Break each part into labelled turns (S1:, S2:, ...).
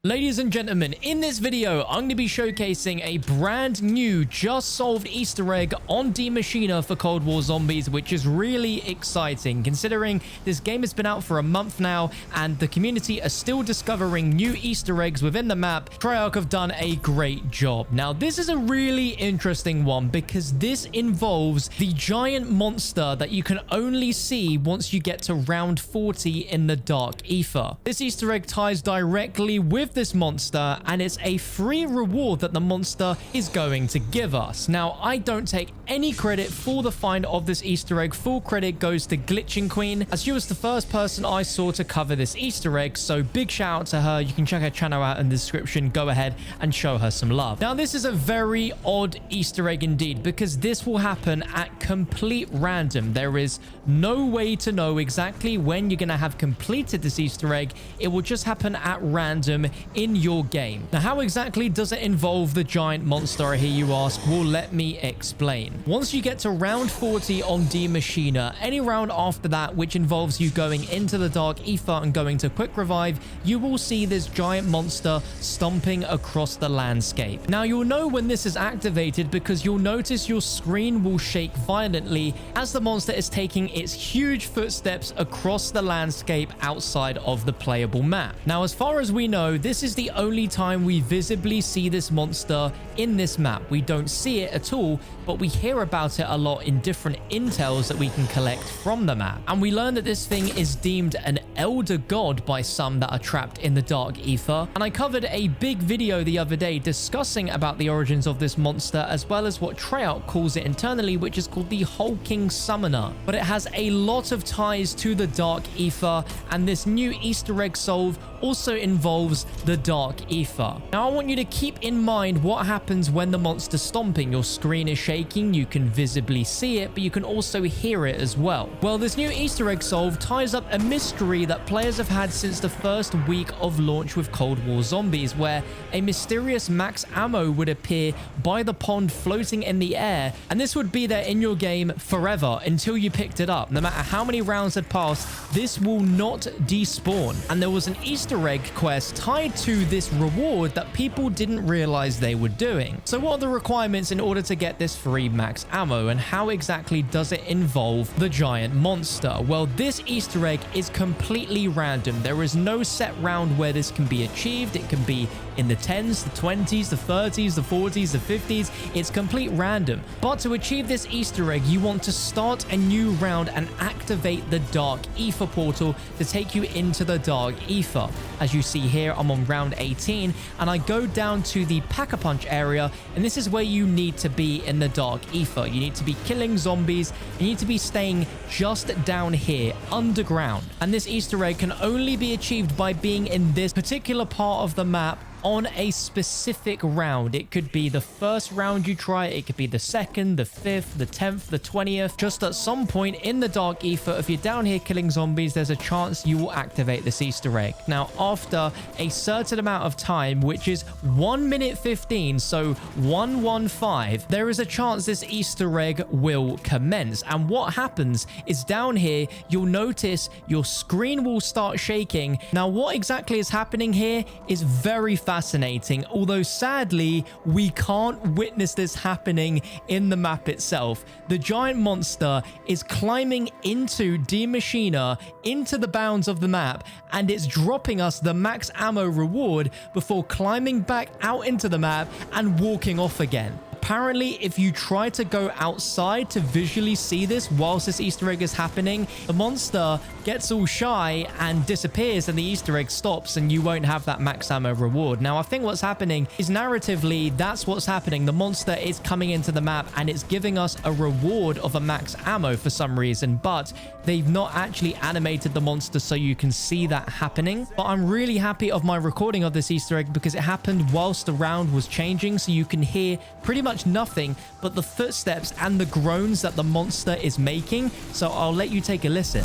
S1: Ladies and gentlemen, in this video, I'm going to be showcasing a brand new, just solved Easter egg on Maschine for Cold War Zombies, which is really exciting considering this game has been out for a month now and the community are still discovering new Easter eggs within the map. Treyarch have done a great job. Now, this is a really interesting one because this involves the giant monster that you can only see once you get to round 40 in the Dark Ether. This Easter egg ties directly with this monster and it's a free reward that the monster is going to give us. Now, I don't take any credit for the find of this Easter egg. Full credit goes to Glitching Queen, as she was the first person I saw to cover this Easter egg, so big shout out to her. You can check her channel out in the description. Go ahead and show her some love. Now, this is a very odd Easter egg indeed because this will happen at complete random. There is no way to know exactly when you're going to have completed this Easter egg. It will just happen at random in your game. Now, how exactly does it involve the giant monster, I hear you ask? Well, let me explain. Once you get to round 40 on Maschine, any round after that, which involves you going into the Dark Ether and going to quick revive, you will see this giant monster stomping across the landscape. Now, you'll know when this is activated because you'll notice your screen will shake violently as the monster is taking its huge footsteps across the landscape outside of the playable map. Now, as far as we know, this is the only time we visibly see this monster in this map. We don't see it at all, but we hear about it a lot in different intels that we can collect from the map. And we learn that this thing is deemed an elder god by some that are trapped in the Dark Ether. And I covered a big video the other day discussing about the origins of this monster, as well as what Treyarch calls it internally, which is called the Hulking Summoner. But it has a lot of ties to the Dark Ether, and this new Easter egg solve also involves the Dark Ether. Now, I want you to keep in mind what happens when the monster's stomping. Your screen is shaking, you can visibly see it, but you can also hear it as well. Well, this new Easter egg solve ties up a mystery that players have had since the first week of launch with Cold War Zombies, where a mysterious max ammo would appear by the pond floating in the air, and this would be there in your game forever until you picked it up. No matter how many rounds had passed, this will not despawn. And there was an Easter egg quest tied to this reward that people didn't realize they were doing. So what are the requirements in order to get this free max ammo, and how exactly does it involve the giant monster? Well, this Easter egg is completely random. There is no set round where this can be achieved. It can be in the 10s, the 20s, the 30s, the 40s, the 50s. It's complete random. But to achieve this Easter egg, you want to start a new round and activate the Dark Ether portal to take you into the Dark Ether. As you see here, I'm on round 18 and I go down to the Pack-a-Punch area, and this is where you need to be in the Dark Ether. You need to be killing zombies, and you need to be staying just down here underground. And this Easter egg can only be achieved by being in this particular part of the map on a specific round. It could be the first round you try, it could be the second, the 5th, the 10th, the 20th. Just at some point in the Dark Ether, if you're down here killing zombies, there's a chance you will activate this Easter egg. Now, after a certain amount of time, which is 1 minute 15, so 115, there is a chance this Easter egg will commence. And what happens is down here, you'll notice your screen will start shaking. Now, what exactly is happening here is very fascinating, although sadly we can't witness this happening in the map itself. The giant monster is climbing into Maschine, into the bounds of the map, and it's dropping us the max ammo reward before climbing back out into the map and walking off again. Apparently, if you try to go outside to visually see this whilst this Easter egg is happening, the monster gets all shy and disappears and the Easter egg stops and you won't have that max ammo reward. Now, I think what's happening is narratively, that's what's happening. The monster is coming into the map and it's giving us a reward of a max ammo for some reason, but they've not actually animated the monster so you can see that happening. But I'm really happy of my recording of this Easter egg because it happened whilst the round was changing, so you can hear pretty much nothing but the footsteps and the groans that the monster is making. So I'll let you take a listen.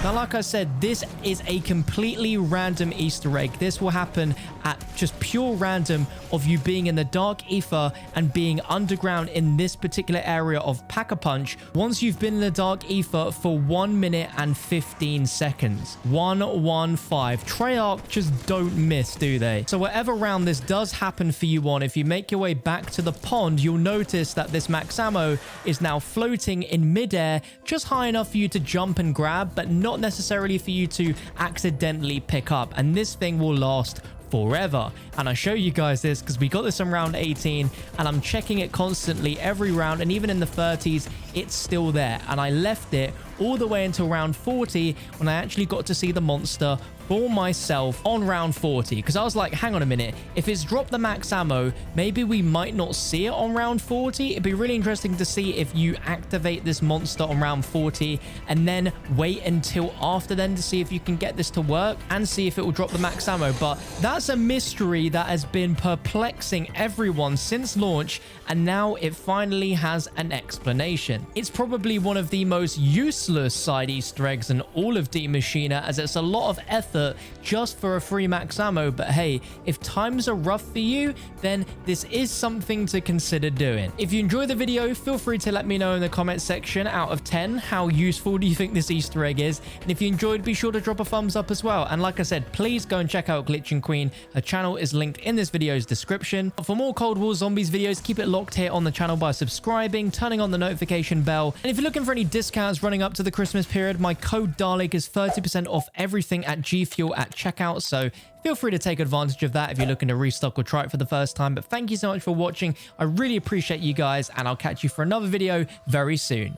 S1: Now, like I said, this is a completely random Easter egg. This will happen at just pure random of you being in the dark ether and being underground in this particular area of Pack-a-Punch once you've been in the dark ether for 1 minute and 15 seconds. 115. Treyarch just don't miss, do they? So whatever round this does happen for you on, if you make your way back to the pond, you'll notice that this max ammo is now floating in midair, just high enough for you to jump and grab, but not necessarily for you to accidentally pick up. And this thing will last forever. And I show you guys this because we got this on round 18 and I'm checking it constantly every round, and even in the 30s it's still there. And I left it all the way until round 40 when I actually got to see the monster for myself on round 40, because I was like, hang on a minute, if it's dropped the max ammo, maybe we might not see it on round 40. It'd be really interesting to see if you activate this monster on round 40 and then wait until after then to see if you can get this to work and see if it will drop the max ammo. But that's a mystery that has been perplexing everyone since launch, and now it finally has an explanation. It's probably one of the most useless side Easter eggs in all of Die Maschine, as it's a lot of effort just for a free max ammo. But hey, if times are rough for you, then this is something to consider doing. If you enjoyed the video, feel free to let me know in the comment section, out of 10, how useful do you think this Easter egg is? And if you enjoyed, be sure to drop a thumbs up as well. And like I said, please go and check out Glitching Queen. Her channel is linked in this video's description. For more Cold War Zombies videos, keep it locked here on the channel by subscribing, turning on the notification bell. And if you're looking for any discounts running up to the Christmas period, my code Dalek is 30% off everything at G Fuel at checkout, so feel free to take advantage of that if you're looking to restock or try it for the first time. But thank you so much for watching. I really appreciate you guys, and I'll catch you for another video very soon.